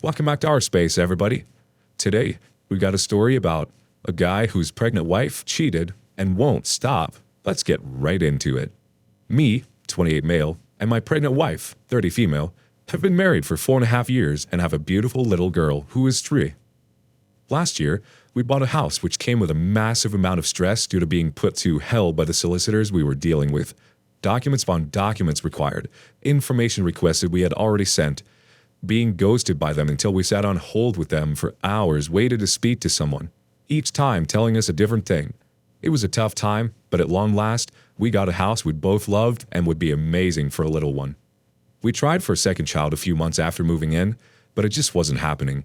Welcome back to our space, everybody. Today, we got a story about a guy whose pregnant wife cheated and won't stop. Let's get right into it. Me, 28 male, and my pregnant wife, 30 female, have been married for 4.5 years and have a beautiful little girl who is 3. Last year, we bought a house which came with a massive amount of stress due to being put to hell by the solicitors we were dealing with. Documents upon documents required, information requested we had already sent, being ghosted by them until we sat on hold with them for hours, waited to speak to someone, each time telling us a different thing. It was a tough time, but at long last, we got a house we both loved and would be amazing for a little one. We tried for a second child a few months after moving in, but it just wasn't happening.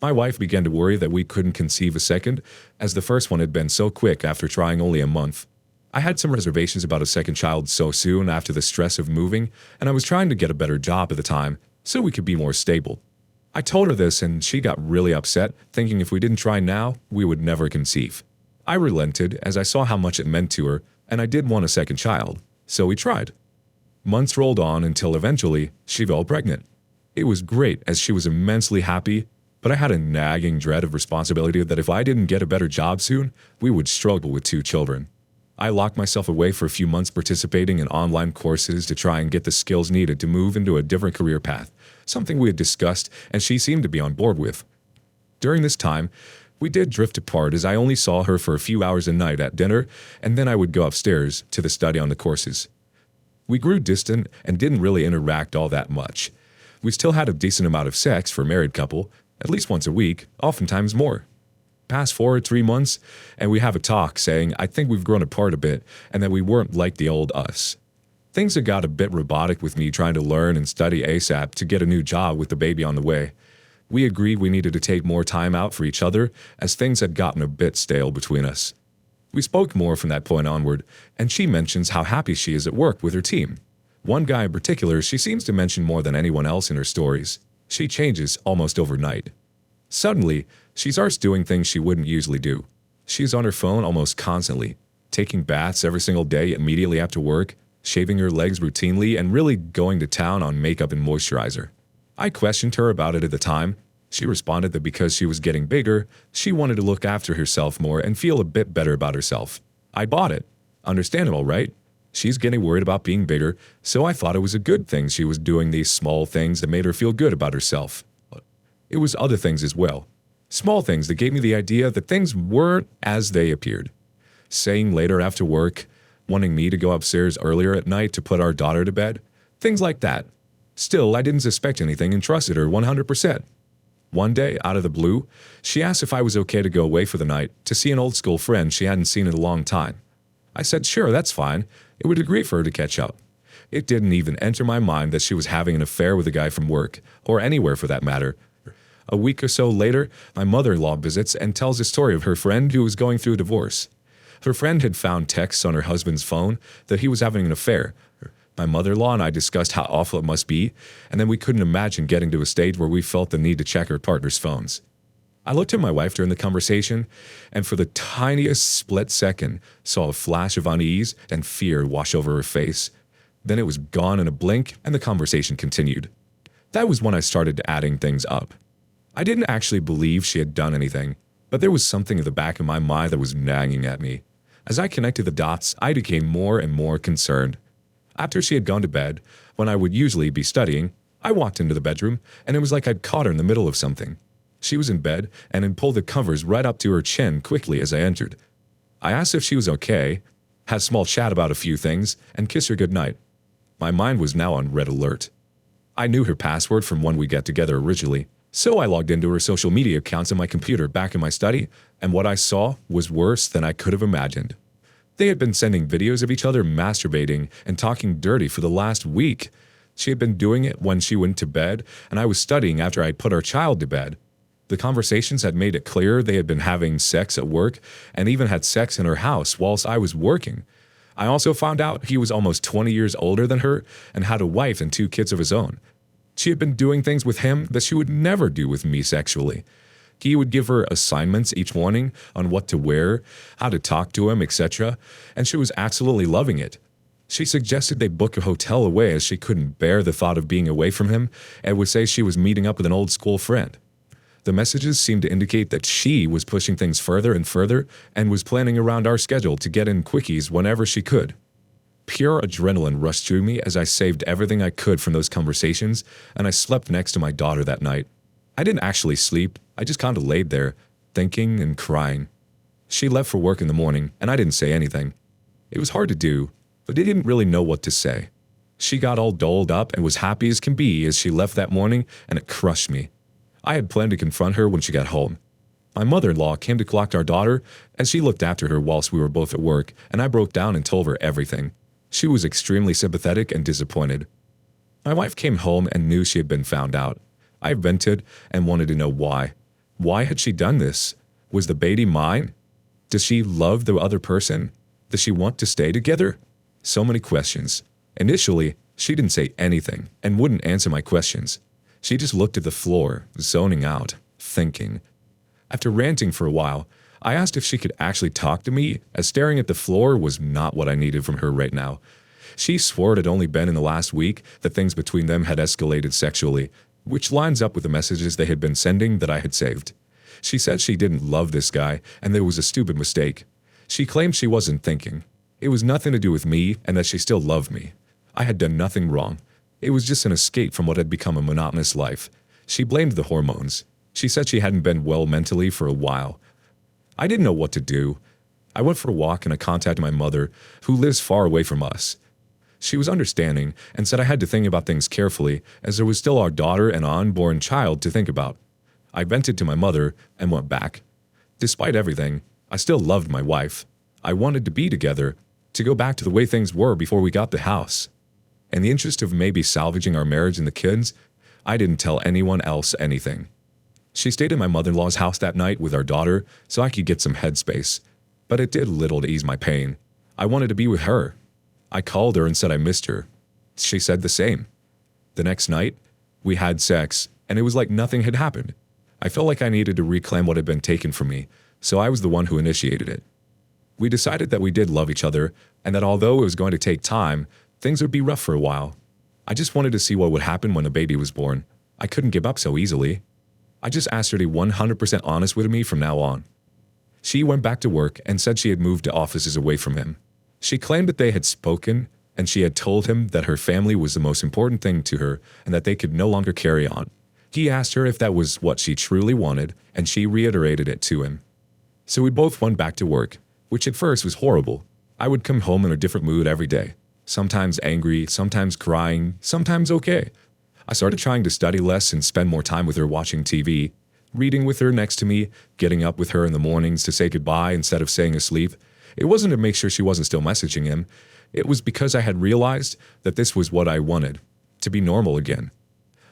My wife began to worry that we couldn't conceive a second, as the first one had been so quick after trying only a month. I had some reservations about a second child so soon after the stress of moving, and I was trying to get a better job at the time, so we could be more stable. I told her this and she got really upset, thinking if we didn't try now, we would never conceive. I relented as I saw how much it meant to her, and I did want a second child, so we tried. Months rolled on until eventually she fell pregnant. It was great as she was immensely happy, but I had a nagging dread of responsibility that if I didn't get a better job soon, we would struggle with 2 children. I locked myself away for a few months participating in online courses to try and get the skills needed to move into a different career path, something we had discussed and she seemed to be on board with. During this time, we did drift apart as I only saw her for a few hours a night at dinner, and then I would go upstairs to the study on the courses. We grew distant and didn't really interact all that much. We still had a decent amount of sex for a married couple, at least once a week, oftentimes more. Fast forward 3 months, and we have a talk saying I think we've grown apart a bit and that we weren't like the old us. Things had got a bit robotic with me trying to learn and study ASAP to get a new job with the baby on the way. We agreed we needed to take more time out for each other as things had gotten a bit stale between us. We spoke more from that point onward, and she mentions how happy she is at work with her team. One guy in particular she seems to mention more than anyone else in her stories. She changes almost overnight. Suddenly, she starts doing things she wouldn't usually do. She's on her phone almost constantly, taking baths every single day immediately after work, shaving her legs routinely, and really going to town on makeup and moisturizer. I questioned her about it at the time. She responded that because she was getting bigger, she wanted to look after herself more and feel a bit better about herself. I bought it. Understandable, right? She's getting worried about being bigger, so I thought it was a good thing she was doing these small things that made her feel good about herself. It was other things as well. Small things that gave me the idea that things weren't as they appeared. Saying later after work, wanting me to go upstairs earlier at night to put our daughter to bed, things like that. Still, I didn't suspect anything and trusted her 100%. One day, out of the blue, she asked if I was okay to go away for the night to see an old school friend she hadn't seen in a long time. I said sure, that's fine. It would be great for her to catch up. It didn't even enter my mind that she was having an affair with a guy from work, or anywhere for that matter. A week or so later, my mother-in-law visits and tells a story of her friend who was going through a divorce. Her friend had found texts on her husband's phone that he was having an affair. My mother-in-law and I discussed how awful it must be, and then we couldn't imagine getting to a stage where we felt the need to check our partner's phones. I looked at my wife during the conversation, and for the tiniest split second, saw a flash of unease and fear wash over her face. Then it was gone in a blink, and the conversation continued. That was when I started adding things up. I didn't actually believe she had done anything, but there was something in the back of my mind that was nagging at me. As I connected the dots, I became more and more concerned. After she had gone to bed, when I would usually be studying, I walked into the bedroom, and it was like I'd caught her in the middle of something. She was in bed and had pulled the covers right up to her chin quickly as I entered. I asked if she was okay, had a small chat about a few things, and kissed her goodnight. My mind was now on red alert. I knew her password from when we got together originally. So I logged into her social media accounts on my computer back in my study, and what I saw was worse than I could have imagined. They had been sending videos of each other masturbating and talking dirty for the last week. She had been doing it when she went to bed, and I was studying after I had put our child to bed. The conversations had made it clear they had been having sex at work and even had sex in her house whilst I was working. I also found out he was almost 20 years older than her and had a wife and 2 kids of his own. She had been doing things with him that she would never do with me sexually. He would give her assignments each morning on what to wear, how to talk to him, etc., and she was absolutely loving it. She suggested they book a hotel away as she couldn't bear the thought of being away from him and would say she was meeting up with an old school friend. The messages seemed to indicate that she was pushing things further and further and was planning around our schedule to get in quickies whenever she could. Pure adrenaline rushed through me as I saved everything I could from those conversations, and I slept next to my daughter that night. I didn't actually sleep, I just kind of laid there, thinking and crying. She left for work in the morning, and I didn't say anything. It was hard to do, but I didn't really know what to say. She got all dolled up and was happy as can be as she left that morning, and it crushed me. I had planned to confront her when she got home. My mother-in-law came to collect our daughter as she looked after her whilst we were both at work, and I broke down and told her everything. She was extremely sympathetic and disappointed. My wife came home and knew she had been found out. I vented and wanted to know why. Why had she done this? Was the baby mine? Does she love the other person? Does she want to stay together? So many questions. Initially, she didn't say anything and wouldn't answer my questions. She just looked at the floor, zoning out, thinking. After ranting for a while, I asked if she could actually talk to me, as staring at the floor was not what I needed from her right now. She swore it had only been in the last week that things between them had escalated sexually, which lines up with the messages they had been sending that I had saved. She said she didn't love this guy and that it was a stupid mistake. She claimed she wasn't thinking. It was nothing to do with me and that she still loved me. I had done nothing wrong. It was just an escape from what had become a monotonous life. She blamed the hormones. She said she hadn't been well mentally for a while. I didn't know what to do. I went for a walk and I contacted my mother, who lives far away from us. She was understanding and said I had to think about things carefully as there was still our daughter and unborn child to think about. I vented to my mother and went back. Despite everything, I still loved my wife. I wanted to be together, to go back to the way things were before we got the house. In the interest of maybe salvaging our marriage and the kids, I didn't tell anyone else anything. She stayed in my mother-in-law's house that night with our daughter so I could get some headspace, but it did little to ease my pain. I wanted to be with her. I called her and said I missed her. She said the same. The next night, we had sex, and it was like nothing had happened. I felt like I needed to reclaim what had been taken from me, so I was the one who initiated it. We decided that we did love each other, and that although it was going to take time, things would be rough for a while. I just wanted to see what would happen when the baby was born. I couldn't give up so easily. I just asked her to be 100% honest with me from now on. She went back to work and said she had moved to offices away from him. She claimed that they had spoken, and she had told him that her family was the most important thing to her and that they could no longer carry on. He asked her if that was what she truly wanted, and she reiterated it to him. So we both went back to work, which at first was horrible. I would come home in a different mood every day. Sometimes angry, sometimes crying, sometimes okay. I started trying to study less and spend more time with her watching TV, reading with her next to me, getting up with her in the mornings to say goodbye instead of staying asleep. It wasn't to make sure she wasn't still messaging him. It was because I had realized that this was what I wanted, to be normal again.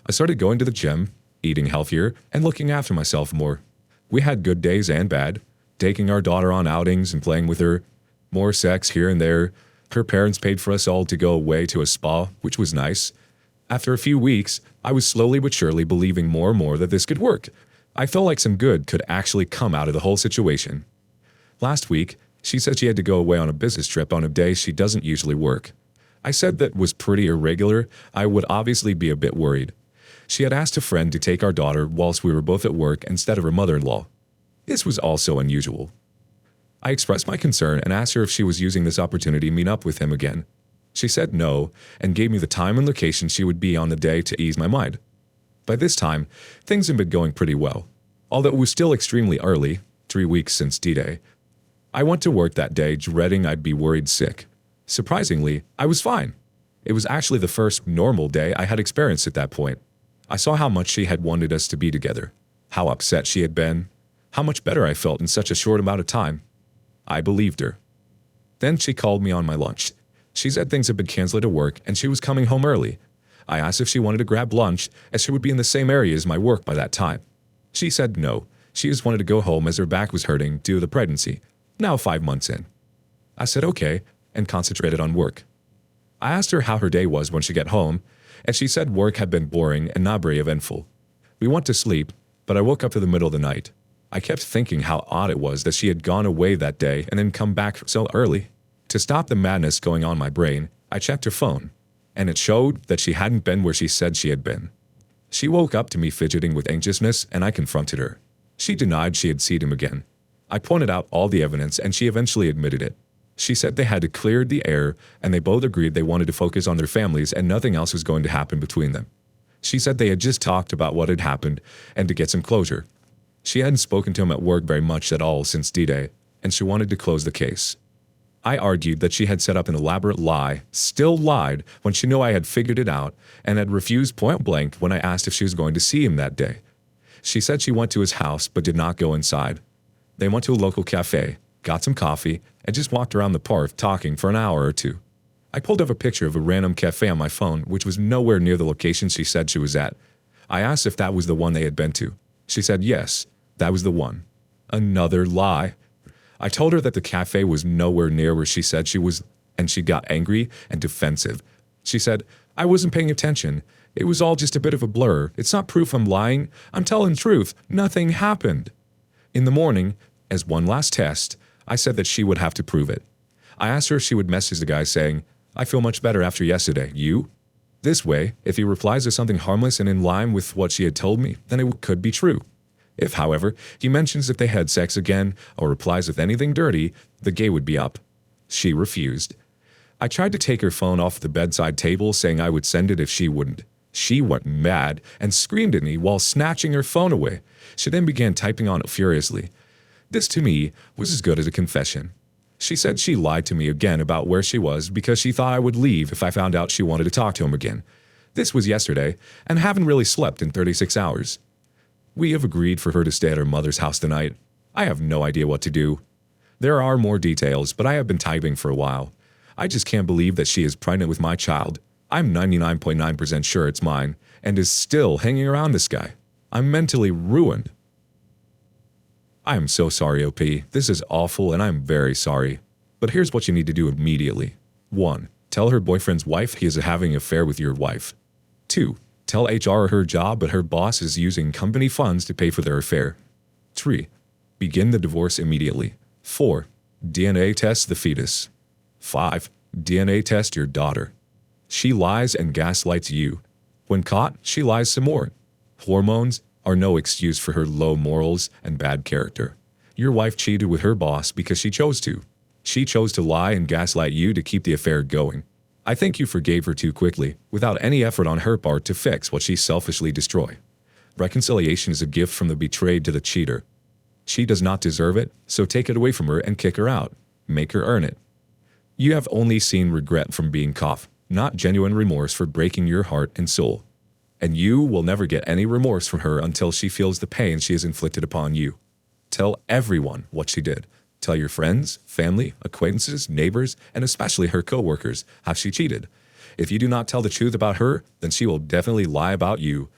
I started going to the gym, eating healthier, and looking after myself more. We had good days and bad, taking our daughter on outings and playing with her, more sex here and there. Her parents paid for us all to go away to a spa, which was nice. After a few weeks, I was slowly but surely believing more and more that this could work. I felt like some good could actually come out of the whole situation. Last week, she said she had to go away on a business trip on a day she doesn't usually work. I said that was pretty irregular. I would obviously be a bit worried. She had asked a friend to take our daughter whilst we were both at work instead of her mother-in-law. This was also unusual. I expressed my concern and asked her if she was using this opportunity to meet up with him again. She said no and gave me the time and location she would be on the day to ease my mind. By this time, things had been going pretty well. Although it was still extremely early, 3 weeks since D-Day. I went to work that day dreading I'd be worried sick. Surprisingly, I was fine. It was actually the first normal day I had experienced at that point. I saw how much she had wanted us to be together, how upset she had been, how much better I felt in such a short amount of time. I believed her. Then she called me on my lunch. She said things had been canceled at work and she was coming home early. I asked if she wanted to grab lunch as she would be in the same area as my work by that time. She said no. She just wanted to go home as her back was hurting due to the pregnancy, now 5 months in. I said okay and concentrated on work. I asked her how her day was when she got home, and she said work had been boring and not very eventful. We went to sleep, but I woke up in the middle of the night. I kept thinking how odd it was that she had gone away that day and then come back so early. To stop the madness going on in my brain, I checked her phone, and it showed that she hadn't been where she said she had been. She woke up to me fidgeting with anxiousness, and I confronted her. She denied she had seen him again. I pointed out all the evidence, and she eventually admitted it. She said they had to clear the air, and they both agreed they wanted to focus on their families and nothing else was going to happen between them. She said they had just talked about what had happened and to get some closure. She hadn't spoken to him at work very much at all since D-Day, and she wanted to close the case. I argued that she had set up an elaborate lie, still lied when she knew I had figured it out, and had refused point blank when I asked if she was going to see him that day. She said she went to his house but did not go inside. They went to a local cafe, got some coffee, and just walked around the park talking for an hour or two. I pulled up a picture of a random cafe on my phone, which was nowhere near the location she said she was at. I asked if that was the one they had been to. She said yes, that was the one. Another lie. I told her that the cafe was nowhere near where she said she was, and she got angry and defensive. She said, I wasn't paying attention. It was all just a bit of a blur. It's not proof I'm lying. I'm telling the truth. Nothing happened. In the morning, as one last test, I said that she would have to prove it. I asked her if she would message the guy saying, I feel much better after yesterday. You? This way, if he replies to something harmless and in line with what she had told me, then it could be true. If, however, he mentions if they had sex again or replies with anything dirty, the gay would be up. She refused. I tried to take her phone off the bedside table, saying I would send it if she wouldn't. She went mad and screamed at me while snatching her phone away. She then began typing on it furiously. This, to me, was as good as a confession. She said she lied to me again about where she was because she thought I would leave if I found out she wanted to talk to him again. This was yesterday, and haven't really slept in 36 hours. We have agreed for her to stay at her mother's house tonight. I have no idea what to do. There are more details, but I have been typing for a while. I just can't believe that she is pregnant with my child. I'm 99.9% sure it's mine, and is still hanging around this guy. I'm mentally ruined. I am so sorry, OP. This is awful, and I'm very sorry. But here's what you need to do immediately. 1. Tell her boyfriend's wife he is having an affair with your wife. 2. Tell HR her job, but her boss is using company funds to pay for their affair. 3. Begin the divorce immediately. 4. DNA test the fetus. 5. DNA test your daughter. She lies and gaslights you. When caught, she lies some more. Hormones are no excuse for her low morals and bad character. Your wife cheated with her boss because she chose to. She chose to lie and gaslight you to keep the affair going. I think you forgave her too quickly, without any effort on her part to fix what she selfishly destroyed. Reconciliation is a gift from the betrayed to the cheater. She does not deserve it, so take it away from her and kick her out. Make her earn it. You have only seen regret from being caught, not genuine remorse for breaking your heart and soul. And you will never get any remorse from her until she feels the pain she has inflicted upon you. Tell everyone what she did. Tell your friends, family, acquaintances, neighbors, and especially her coworkers how she cheated. If you do not tell the truth about her, then she will definitely lie about you.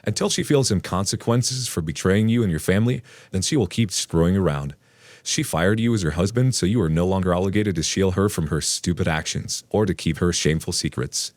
Until she feels some consequences for betraying you and your family, then she will keep screwing around. She fired you as her husband, so you are no longer obligated to shield her from her stupid actions or to keep her shameful secrets.